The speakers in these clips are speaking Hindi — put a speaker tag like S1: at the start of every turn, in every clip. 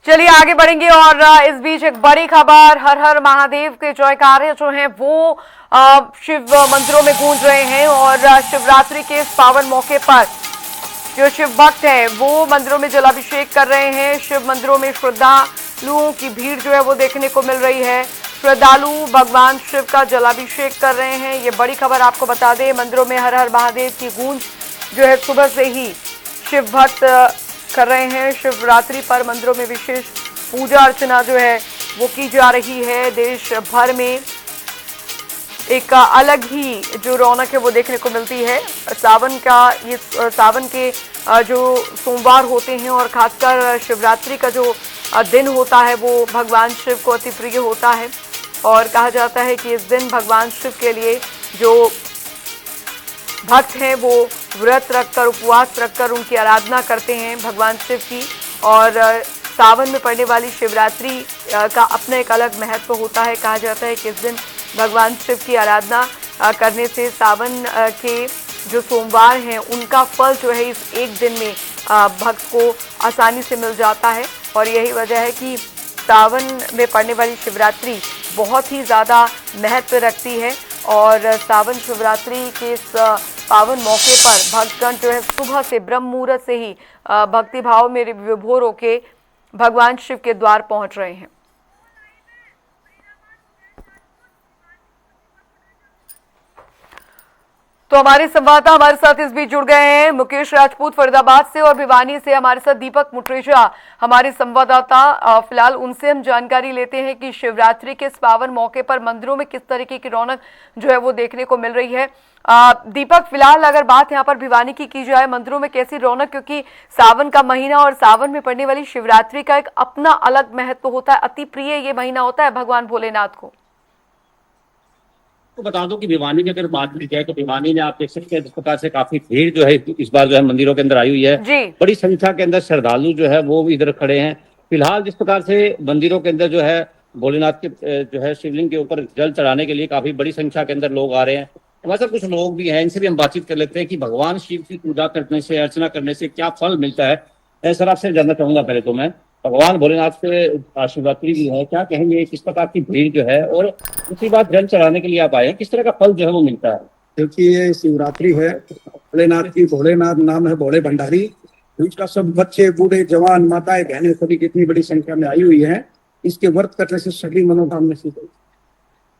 S1: चलिए आगे बढ़ेंगे और इस बीच एक बड़ी खबर, हर हर महादेव के जयकारे जो हैं वो शिव मंदिरों में गूंज रहे हैं और शिवरात्रि के इस पावन मौके पर जो शिव भक्त है वो मंदिरों में जलाभिषेक कर रहे हैं। शिव मंदिरों में श्रद्धालुओं की भीड़ जो है वो देखने को मिल रही है। श्रद्धालु भगवान शिव का जलाभिषेक कर रहे हैं। ये बड़ी खबर आपको बता दें, मंदिरों में हर हर महादेव की गूंज जो है सुबह से ही शिव भक्त कर रहे हैं। शिवरात्रि पर मंदिरों में विशेष पूजा अर्चना जो है वो की जा रही है। देश भर में एक अलग ही जो रौनक है वो देखने को मिलती है। सावन के जो सोमवार होते हैं और खासकर शिवरात्रि का जो दिन होता है वो भगवान शिव को अति प्रिय होता है और कहा जाता है कि इस दिन भगवान शिव के लिए जो भक्त हैं वो व्रत रखकर, उपवास रखकर उनकी आराधना करते हैं भगवान शिव की। और सावन में पड़ने वाली शिवरात्रि का अपना एक अलग महत्व होता है। कहा जाता है कि इस दिन भगवान शिव की आराधना करने से सावन के जो सोमवार हैं उनका फल जो है इस एक दिन में भक्त को आसानी से मिल जाता है। और यही वजह है कि सावन में पड़ने वाली शिवरात्रि बहुत ही ज़्यादा महत्व रखती है। और सावन शिवरात्रि के इस पावन मौके पर भक्तगण जो है सुबह से ब्रह्म मुहूर्त से ही भक्ति भाव में विभोर होके भगवान शिव के द्वार पहुंच रहे हैं। तो हमारे संवाददाता हमारे साथ इस बीच जुड़ गए हैं, मुकेश राजपूत फरीदाबाद से और भिवानी से हमारे साथ दीपक मुट्रेजा हमारे संवाददाता। फिलहाल उनसे हम जानकारी लेते हैं कि शिवरात्रि के इस पावन मौके पर मंदिरों में किस तरीके की रौनक जो है वो देखने को मिल रही है। दीपक, फिलहाल अगर बात यहाँ पर भिवानी की जाए, मंदिरों में कैसी रौनक, क्योंकि सावन का महीना और सावन में पड़ने वाली शिवरात्रि का एक अपना अलग महत्व होता है, अति प्रिय ये महीना होता है भगवान भोलेनाथ को।
S2: तो बता दो कि भिवानी की अगर बात की जाए तो भिवानी में आप देख सकते हैं जिस प्रकार से काफी भीड़ जो है इस बार जो है मंदिरों के अंदर आई हुई है। बड़ी संख्या के अंदर श्रद्धालु जो है वो इधर खड़े हैं। फिलहाल जिस प्रकार से मंदिरों के अंदर जो है भोलेनाथ के जो है शिवलिंग के ऊपर जल चढ़ाने के लिए काफी बड़ी संख्या के अंदर लोग आ रहे हैं। हमारे साथ कुछ लोग भी हैं, इनसे भी हम बातचीत कर लेते हैं कि भगवान शिव की पूजा करने से, अर्चना करने से क्या फल मिलता है। सर, आपसे जानना चाहूंगा पहले तो मैं, भगवान भोलेनाथ से शिवरात्रि भी है, क्या कहेंगे, किस प्रकार की भीड़ जो है और दूसरी बात जल चढ़ाने के लिए आप आए हैं, किस तरह का फल जो है वो मिलता है?
S3: देखिए, ये शिवरात्रि है भोलेनाथ की, भोलेनाथ नाम है भोले भंडारी। इसका सब बच्चे, बूढ़े, जवान, माताएं, बहनें सभी कितनी बड़ी संख्या में आई हुई है। इसके व्रत करने से सभी मनोकामना सिद्ध होती है,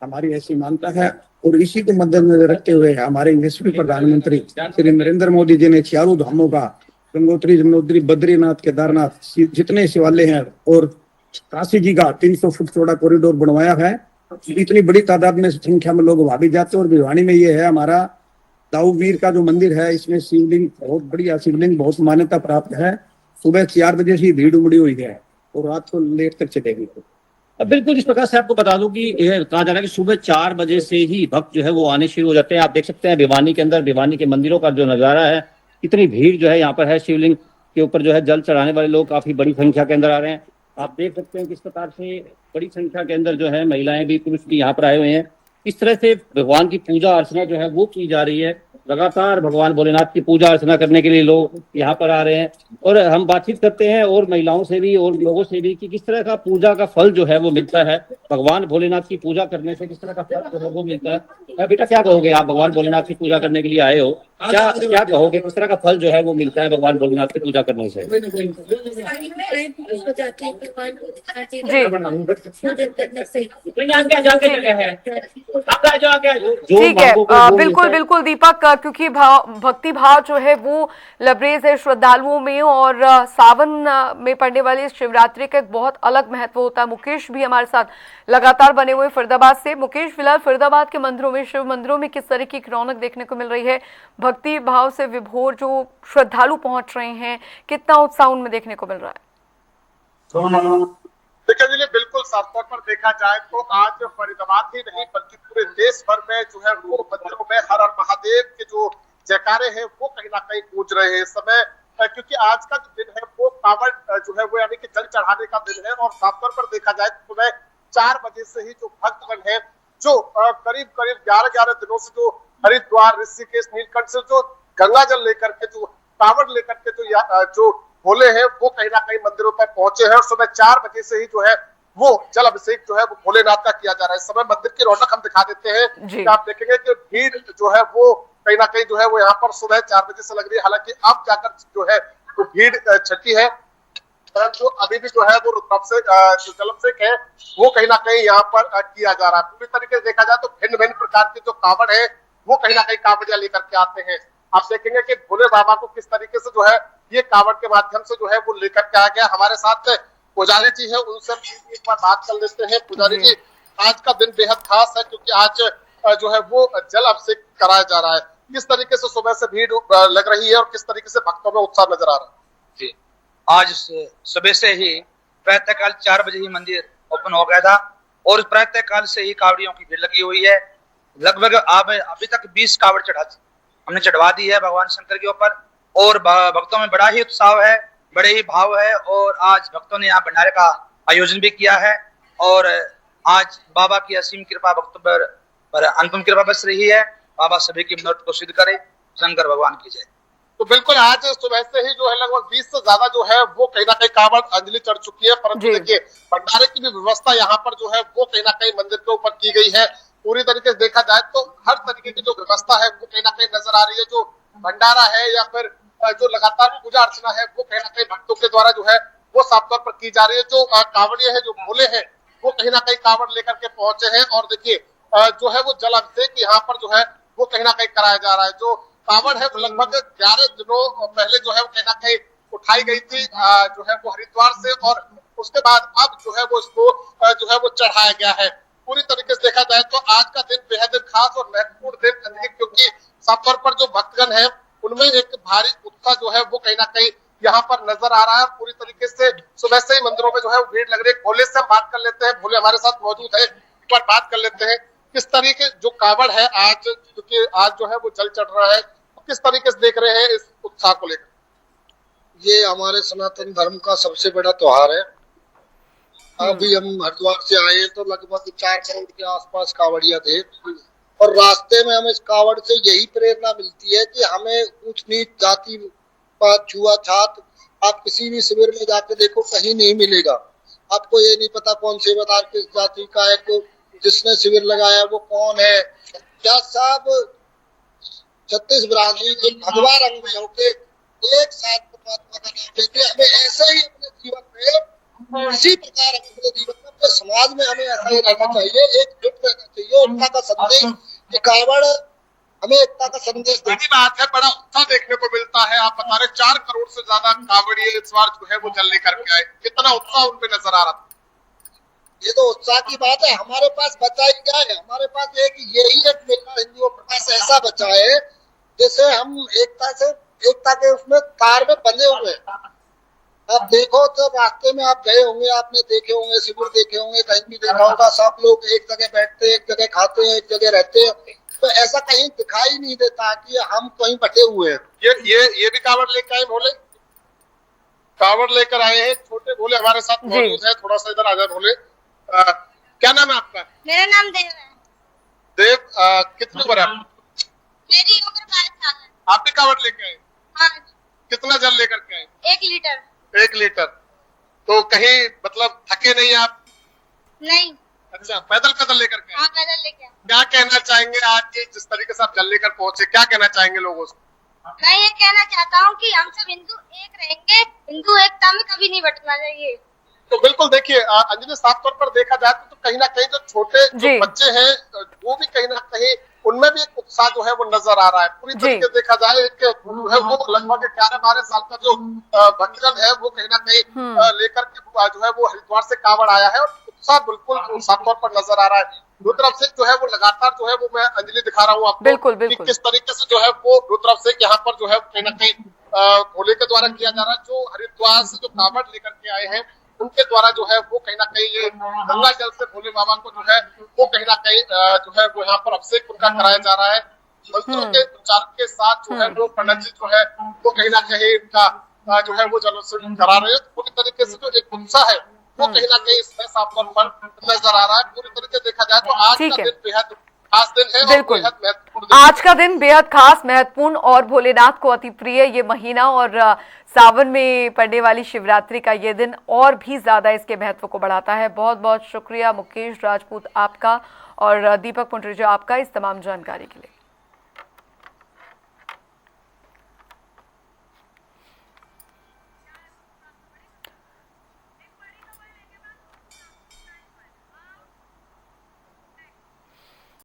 S3: हमारी ऐसी मानता है। और इसी को मद्देनजर रखते हुए हमारे यशस्वी प्रधानमंत्री श्री नरेंद्र मोदी जी ने चारों धामों का, गंगोत्री, यमुनोत्री, बद्रीनाथ, केदारनाथ, जितने शिवालय हैं और काशी जी का 300 फुट चौड़ा कॉरिडोर बनवाया है। इतनी बड़ी तादाद में संख्या में लोग भागी जाते हैं। और भिवानी में ये है हमारा दाऊ वीर का जो मंदिर है, इसमें शिवलिंग बहुत बढ़िया, शिवलिंग बहुत मान्यता प्राप्त है। सुबह 4 बजे से भीड़ उमड़ी हुई है और रात को लेट तक चलेगी।
S2: बिल्कुल, इस प्रकार से आपको बता दूं कि कहा जा रहा है कि सुबह 4 बजे से ही भक्त जो है वो आने शुरू हो जाते हैं। आप देख सकते हैं भिवानी के अंदर, भिवानी के मंदिरों का जो नजारा है, इतनी भीड़ जो है यहाँ पर है। शिवलिंग के ऊपर जो है जल चढ़ाने वाले लोग काफी बड़ी संख्या के अंदर आ रहे हैं। आप देख सकते हैं किस प्रकार से बड़ी संख्या के अंदर जो है महिलाएं भी, पुरुष भी यहाँ पर आए हुए हैं। इस तरह से भगवान की पूजा अर्चना जो है वो की जा रही है। लगातार भगवान भोलेनाथ की पूजा अर्चना करने के लिए लोग यहाँ पर आ रहे हैं। और हम बातचीत करते हैं और महिलाओं से भी और लोगों से भी कि किस तरह का पूजा का फल जो है वो मिलता है। भगवान भोलेनाथ की पूजा करने से किस तरह का फल जो है वो मिलता है। बेटा, क्या कहोगे, आप भगवान भोलेनाथ की पूजा करने के लिए आए हो, क्या कहोगे, किस तरह का फल जो है वो मिलता है भगवान भोलेनाथ की पूजा करने से?
S1: ठीक है, बिल्कुल बिल्कुल दीपक, क्योंकि भक्ति भाव जो है वो लबरेज है श्रद्धालुओं में और सावन में पड़ने वाली शिवरात्रि का एक बहुत अलग महत्व होता है। मुकेश भी हमारे साथ लगातार बने हुए फरीदाबाद से। मुकेश, फिलहाल फरीदाबाद के मंदिरों में, शिव मंदिरों में किस तरह की रौनक देखने को मिल रही है? भक्ति भाव से विभोर जो श्रद्धालु पहुंच रहे हैं, कितना उत्साह उनमें देखने को मिल रहा है?
S4: देखिए, बिल्कुल साफ तौर पर देखा जाए तो आज फरीदाबाद ही नहीं बल्कि पूरे देश भर में जो है वो मंदिरों में हर हर महादेव के जो जयकारे हैं वो कहीं ना कहीं गूंज रहे हैं इस समय। क्योंकि आज का जो दिन है वो पावन जो है वो यानी कि जल चढ़ाने का दिन है। और साफ तौर पर देखा जाए तो सुबह 4 बजे से ही जो भक्तगण है, जो करीब करीब 11 दिनों से जो हरिद्वार, ऋषिकेश, नीलकंठ से जो गंगा जल लेकर के, जो कांवड़ लेकर के जो भोले हैं वो कहीं ना कहीं मंदिरों पर पहुंचे हैं और सुबह 4 बजे से ही जो है वो जल अभिषेक जो है वो भोलेनाथ का किया जा रहा है। इस समय मंदिर की रौनक हम दिखा देते हैं कि आप देखेंगे कि भीड़ जो है वो कहीं ना कहीं जो है वो यहाँ पर सुबह 4 बजे से लग रही है। हालांकि अब जाकर जो है वो भीड़ छठी है, परंतु अभी भी जो है वो रुद्राभिषेक जो जलाभिषेक है वो कहीं ना कहीं यहाँ पर किया जा रहा है। पूरी तरीके से देखा जाए तो भिन्न भिन्न प्रकार के जो कावड़ है वो कहीं ना कहीं कावड़िया लेकर के आते हैं। आप देखेंगे कि भोले बाबा को किस तरीके से जो है ये कावड़ के माध्यम से जो है वो लेकर के आ गया। हमारे साथ पुजारी जी है, उनसे एक बार बात कर लेते हैं। पुजारी जी, आज का दिन बेहद खास है क्योंकि आज जो है वो जल अभिषेक कराया जा रहा है। किस तरीके से सुबह से भीड़ लग रही है और किस तरीके से भक्तों में उत्साह नजर आ रहा है?
S5: जी, आज सुबह से ही प्रातःकाल 4 बजे ही मंदिर ओपन हो गया था और प्रातःकाल से ही कावड़ियों की भीड़ लगी हुई है। लगभग अभी तक 20 कावड़ हमने चढ़वा दी है भगवान शंकर के ऊपर और भक्तों में बड़ा ही उत्साह है, बड़े ही भाव है। और आज भक्तों ने यहाँ भंडारे का आयोजन भी किया है और आज बाबा की असीम कृपा भक्तों पर अनुपम कृपा बरस रही है। बाबा सभी की मनोरथ को सिद्ध करे, शंकर भगवान की जय।
S4: तो बिल्कुल आज सुबह से ही जो है लगभग 20 से ज्यादा जो है वो कहीं ना कहीं कावड़ अंजलि चढ़ चुकी है, परंतु देखिए भंडारे की भी व्यवस्था यहाँ पर जो है वो कहीं ना कहीं मंदिर के ऊपर की गई है। पूरी तरीके से देखा जाए तो हर तरीके की जो व्यवस्था है वो कहीं ना कहीं नजर आ रही है। जो भंडारा है या फिर जो लगातार पूजा अर्चना है वो कहीं ना कहीं भक्तों के द्वारा जो है वो साफ तौर पर की जा रही है। जो कावड़िया है, जो भोले हैं, वो कहीं ना कहीं कावड़ लेकर के पहुंचे हैं और देखिए जो है वो जल अभिषेक यहाँ पर जो है वो कहीं ना कहीं कराया जा रहा है। जो कावड़ है वो लगभग 11 दिनों पहले जो है वो कहीं ना कहीं उठाई गई थी जो है वो हरिद्वार से और उसके बाद अब जो है वो इसको जो है वो चढ़ाया गया है। पूरी तरीके से देखा जाए तो आज का दिन बेहद खास और महत्वपूर्ण दिन है क्योंकि साफ तौर पर जो भक्तगण है उनमें एक भारी उत्साह जो है वो कहीं ना कहीं यहाँ पर नजर आ रहा है। पूरी तरीके से सुबह से ही मंदिरों में जो है वो भीड़ लग रही है। भोले से हम बात कर लेते हैं, भोले हमारे साथ मौजूद है, एक बार बात कर लेते हैं। किस तरीके जो कावड़ है आज, क्योंकि आज जो है वो जल चढ़ रहा है, तो किस तरीके से देख रहे हैं इस उत्साह को लेकर?
S6: ये हमारे सनातन धर्म का सबसे बड़ा त्योहार है। अभी हम हरिद्वार से आए तो लगभग 4 करोड़ के आसपास कावड़िया थे और रास्ते में हमें इस कावड़ से यही प्रेरणा मिलती है कि हमें ऊंच नीच जाति पात छुआछात आप किसी भी शिविर में जाके देखो कहीं नहीं मिलेगा। आपको ये नहीं पता कौन सेवादार किस जाति का है, तो जिसने शिविर लगाया वो कौन है, क्या सब 36 बिरादरी के भगवा रंग में होके एक साथ परमात्मा का नाम लेते। हमें ऐसे ही अपने जीवन में इसी प्रकार अपने जीवन में अपने समाज में हमें ऐसा ही रहना चाहिए, एकजुट रहना चाहिए। एकता का संदेश, ये कावड़ हमें एकता का संदेश
S4: बड़ी बात है, बड़ा उत्साह देखने को मिलता है। आप बता रहे 4 करोड़ से ज्यादा कावड़िए इस बार जो है वो जल लेकर के आए, कितना उत्साह उनपे नजर आ रहा था।
S6: ये तो उत्साह की बात है। हमारे पास बचा ही क्या है, हमारे पास यही एक मेला हिंदुओं के पास ऐसा बचा है जैसे हम एकता के उसमें तार में बंधे हुए हैं। आप देखो तो रास्ते में आप गए होंगे, आपने देखे होंगे, शिविर देखे होंगे, कहीं भी देखा होगा, सब लोग एक जगह बैठते हैं, एक जगह खाते हैं, एक जगह रहते हैं। तो ऐसा कहीं दिखाई नहीं देता कि हम कहीं बटे हुए हैं।
S4: ये भी कावड़ लेकर आए भोले, कावड़ लेकर आए हैं छोटे भोले हमारे साथ मौजूद है। थोड़ा सा इधर आ जाए भोले। क्या नाम है आपका?
S7: मेरा नाम देव है।
S4: देव, कितनी उम्र है आपकी?
S7: मेरी उम्र 12 साल है।
S4: आप भी कावड़ लेके आए?
S7: हाँ।
S4: कितना जल लेकर के आए?
S7: 1 लीटर।
S4: 1 लीटर। तो कहीं मतलब थके नहीं आप?
S7: नहीं।
S4: अच्छा, पैदल लेकर के?
S7: हाँ, पैदल लेके।
S4: क्या कहना चाहेंगे आज के जिस तरीके से आप जल लेकर पहुंचे, क्या कहना चाहेंगे लोगों से?
S7: मैं ये कहना चाहता हूँ कि हम सब हिंदू एक रहेंगे, हिंदू एकता में कभी नहीं बटना चाहिए।
S4: तो बिल्कुल देखिए अंजलि, साफ तौर पर देखा जाए तो कहीं ना कहीं जो छोटे जो बच्चे हैं वो भी कहीं ना कहीं उनमें भी एक उत्साह जो है वो नजर आ रहा है। पूरी तरीके से देखा जाए एक जो है वो लगभग 11-12 साल का जो भक्तगण है वो कहीं ना कहीं लेकर के जो है वो हरिद्वार से कावड़ आया है और उत्साह बिल्कुल साफ तौर पर नजर आ रहा है। रुद्राभिषेक जो है वो लगातार जो है वो मैं अंजलि दिखा रहा हूँ आपको,
S1: बिल्कुल
S4: कि किस तरीके से जो है वो रुद्राभिषेक यहाँ पर जो है कहीं ना कहीं भोले के द्वारा किया जा रहा है। जो हरिद्वार से जो कावड़ लेकर के आए हैं उनके द्वारा जो है वो कहीं ना कहीं ये गंगा जल से भोले बाबा को जो है वो कहीं ना कहीं जो है वो यहाँ पर अभिषेक उनका कराया जा रहा है। मंत्रों के उच्चारण के साथ जो है वो पंडित जी जो है वो कहीं ना कहीं इनका जो है वो जलोत्सव करा रहे हैं। पूरी तरीके से जो एक उत्साह है वो कहीं ना कहीं इसमें साफ तौर पर नजर आ रहा है। पूरी तरीके से देखा जाए तो आज का दिन बेहद खास दिन है और बेहद महत्वपूर्ण
S1: आज का दिन बेहद खास, महत्वपूर्ण और भोलेनाथ को अति प्रिय ये महीना और सावन में पड़ने वाली शिवरात्रि का ये दिन और भी ज्यादा इसके महत्व को बढ़ाता है। बहुत बहुत शुक्रिया मुकेश राजपूत आपका और दीपक पुंडरीजा आपका इस तमाम जानकारी के लिए।